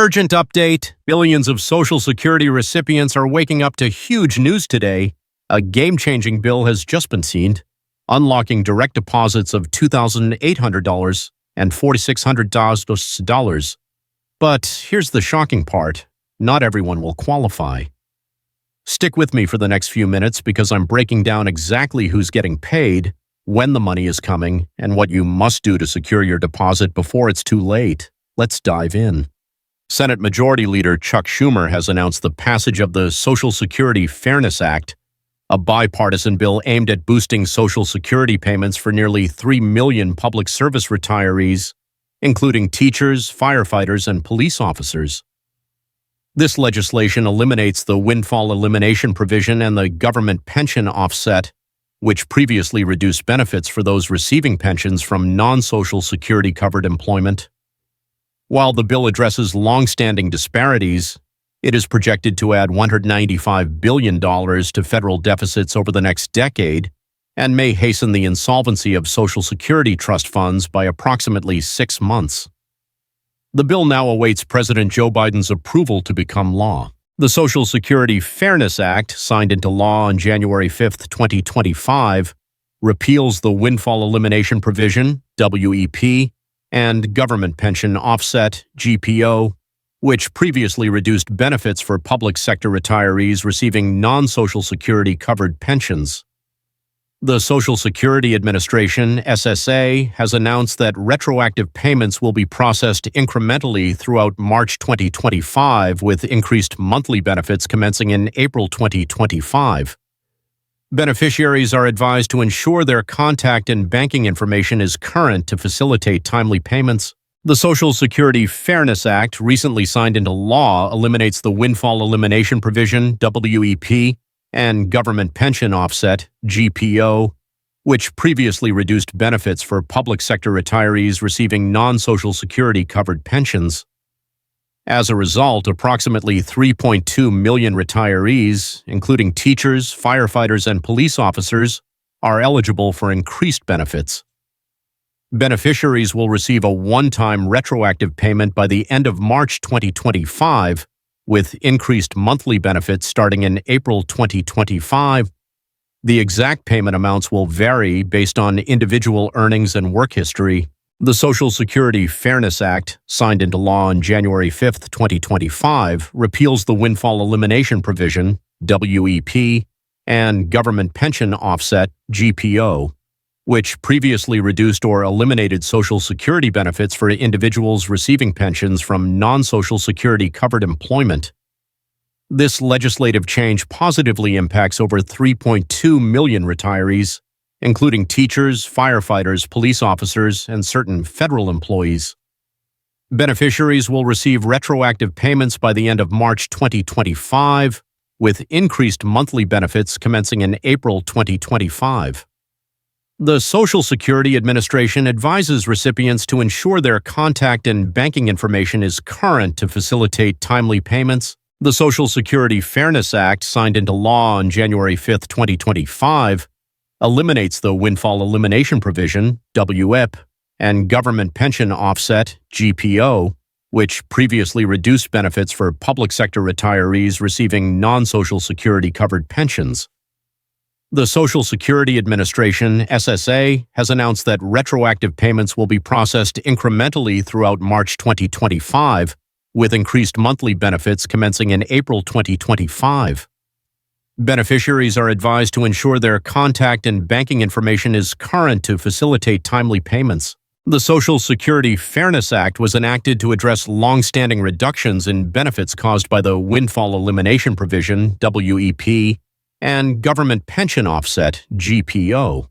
Urgent update. Billions of Social Security recipients are waking up to huge news today. A game-changing bill has just been signed, unlocking direct deposits of $2,800 and $4,600. But here's the shocking part. Not everyone will qualify. Stick with me for the next few minutes because I'm breaking down exactly who's getting paid, when the money is coming, and what you must do to secure your deposit before it's too late. Let's dive in. Senate Majority Leader Chuck Schumer has announced the passage of the Social Security Fairness Act, a bipartisan bill aimed at boosting Social Security payments for nearly 3 million public service retirees, including teachers, firefighters, and police officers. This legislation eliminates the Windfall Elimination Provision and the government pension offset, which previously reduced benefits for those receiving pensions from non-Social Security-covered employment. While the bill addresses long-standing disparities, it is projected to add $195 billion to federal deficits over the next decade and may hasten the insolvency of Social Security trust funds by approximately 6 months. The bill now awaits President Joe Biden's approval to become law. The Social Security Fairness Act, signed into law on January 5, 2025, repeals the Windfall Elimination Provision, WEP, and Government Pension Offset, GPO, which previously reduced benefits for public sector retirees receiving non-Social Security-covered pensions. The Social Security Administration, SSA, has announced that retroactive payments will be processed incrementally throughout March 2025, with increased monthly benefits commencing in April 2025. Beneficiaries are advised to ensure their contact and banking information is current to facilitate timely payments. The Social Security Fairness Act, recently signed into law, eliminates the Windfall Elimination Provision, WEP, and Government Pension Offset, GPO, which previously reduced benefits for public sector retirees receiving non-Social Security-covered pensions. As a result, approximately 3.2 million retirees, including teachers, firefighters, and police officers, are eligible for increased benefits. Beneficiaries will receive a one-time retroactive payment by the end of March 2025, with increased monthly benefits starting in April 2025. The exact payment amounts will vary based on individual earnings and work history. The Social Security Fairness Act, signed into law on January 5, 2025, repeals the Windfall Elimination Provision, WEP, and Government Pension Offset, GPO, which previously reduced or eliminated Social Security benefits for individuals receiving pensions from non-Social Security-covered employment. This legislative change positively impacts over 3.2 million retirees, including teachers, firefighters, police officers, and certain federal employees. Beneficiaries will receive retroactive payments by the end of March 2025, with increased monthly benefits commencing in April 2025. The Social Security Administration advises recipients to ensure their contact and banking information is current to facilitate timely payments. The Social Security Fairness Act, signed into law on January 5, 2025, eliminates the Windfall Elimination Provision, WEP, and Government Pension Offset, GPO, which previously reduced benefits for public sector retirees receiving non-Social Security-covered pensions. The Social Security Administration, SSA, has announced that retroactive payments will be processed incrementally throughout March 2025, with increased monthly benefits commencing in April 2025. Beneficiaries are advised to ensure their contact and banking information is current to facilitate timely payments. The Social Security Fairness Act was enacted to address long-standing reductions in benefits caused by the Windfall Elimination Provision, WEP, and Government Pension Offset, GPO.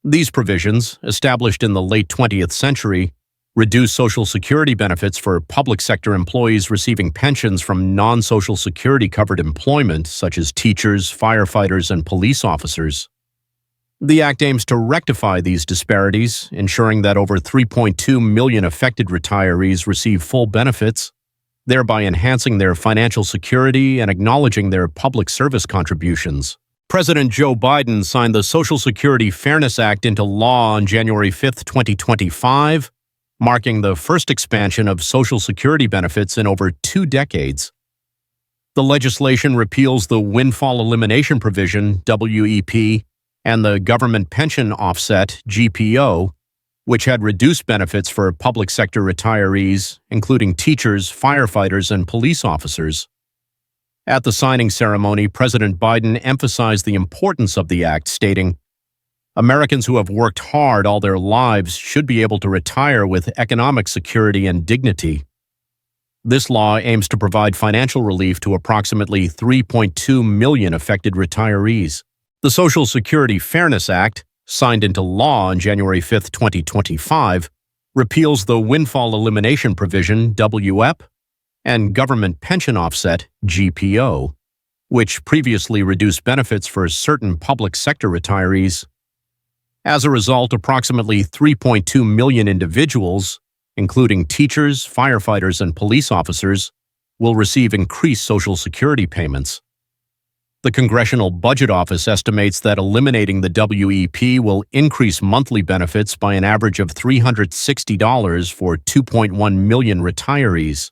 These provisions, established in the late 20th century, reduce Social Security benefits for public sector employees receiving pensions from non-Social Security-covered employment, such as teachers, firefighters, and police officers. The Act aims to rectify these disparities, ensuring that over 3.2 million affected retirees receive full benefits, thereby enhancing their financial security and acknowledging their public service contributions. President Joe Biden signed the Social Security Fairness Act into law on January 5, 2025, marking the first expansion of Social Security benefits in over 2 decades. The legislation repeals the Windfall Elimination Provision, WEP, and the Government Pension Offset, GPO, which had reduced benefits for public sector retirees, including teachers, firefighters, and police officers. At the signing ceremony, President Biden emphasized the importance of the act, stating, "Americans who have worked hard all their lives should be able to retire with economic security and dignity." This law aims to provide financial relief to approximately 3.2 million affected retirees. The Social Security Fairness Act, signed into law on January 5, 2025, repeals the Windfall Elimination Provision, WEP, and Government Pension Offset, GPO, which previously reduced benefits for certain public sector retirees. As a result, approximately 3.2 million individuals, including teachers, firefighters, and police officers, will receive increased Social Security payments. The Congressional Budget Office estimates that eliminating the WEP will increase monthly benefits by an average of $360 for 2.1 million retirees.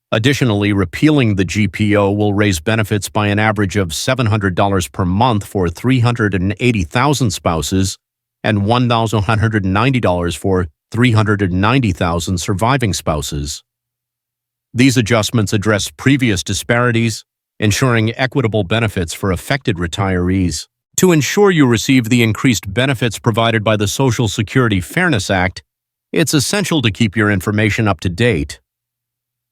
Additionally, repealing the GPO will raise benefits by an average of $700 per month for 380,000 spouses and $1,190 for 390,000 surviving spouses. These adjustments address previous disparities, ensuring equitable benefits for affected retirees. To ensure you receive the increased benefits provided by the Social Security Fairness Act, it's essential to keep your information up to date.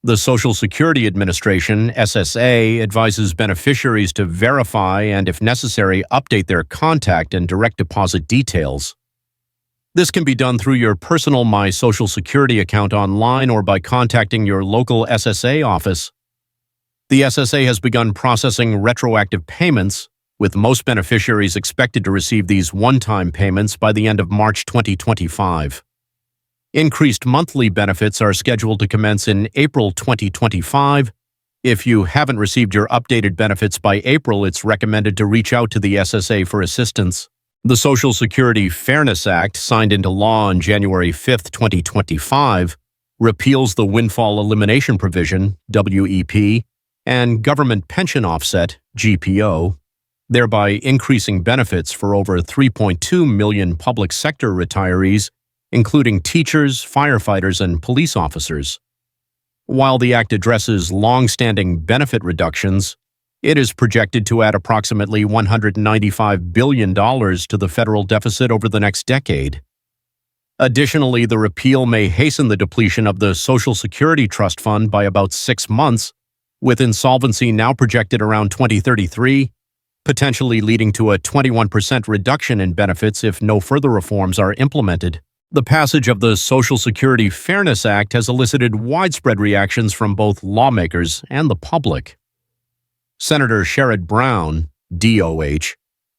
The Social Security Administration, SSA, advises beneficiaries to verify and, if necessary, update their contact and direct deposit details. This can be done through your personal My Social Security account online or by contacting your local SSA office. The SSA has begun processing retroactive payments, with most beneficiaries expected to receive these one-time payments by the end of March 2025. Increased monthly benefits are scheduled to commence in April 2025. If you haven't received your updated benefits by April, it's recommended to reach out to the SSA for assistance. The Social Security Fairness Act, signed into law on January 5, 2025, repeals the Windfall Elimination Provision, WEP, and Government Pension Offset, GPO, thereby increasing benefits for over 3.2 million public sector retirees, including teachers, firefighters, and police officers. While the act addresses long-standing benefit reductions, it is projected to add approximately $195 billion to the federal deficit over the next decade. Additionally, the repeal may hasten the depletion of the Social Security Trust Fund by about 6 months, with insolvency now projected around 2033, potentially leading to a 21% reduction in benefits if no further reforms are implemented. The passage of the Social Security Fairness Act has elicited widespread reactions from both lawmakers and the public. Senator Sherrod Brown, DOH,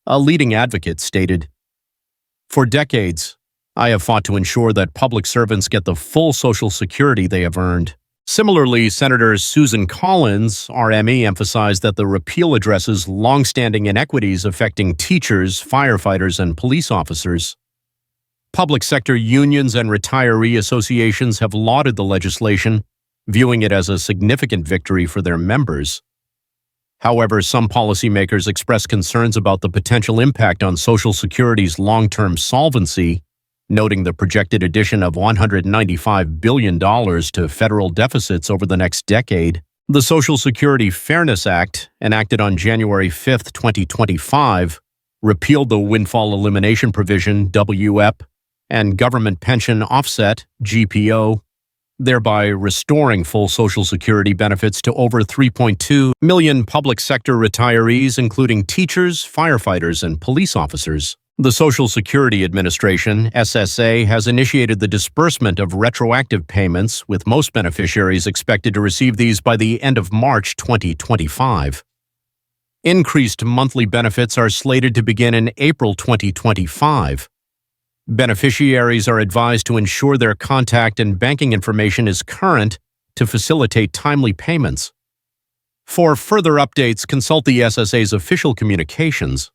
a leading advocate, stated, "For decades, I have fought to ensure that public servants get the full Social Security they have earned." Similarly, Senator Susan Collins, RME, emphasized that the repeal addresses longstanding inequities affecting teachers, firefighters, and police officers. Public sector unions and retiree associations have lauded the legislation, viewing it as a significant victory for their members. However, some policymakers express concerns about the potential impact on Social Security's long-term solvency, noting the projected addition of $195 billion to federal deficits over the next decade. The Social Security Fairness Act, enacted on January 5, 2025, repealed the Windfall Elimination Provision, WEP, and Government Pension Offset, GPO, thereby restoring full Social Security benefits to over 3.2 million public sector retirees, including teachers, firefighters, and police officers. The Social Security Administration, SSA, has initiated the disbursement of retroactive payments, with most beneficiaries expected to receive these by the end of March 2025. Increased monthly benefits are slated to begin in April 2025. Beneficiaries are advised to ensure their contact and banking information is current to facilitate timely payments. For further updates, consult the SSA's official communications.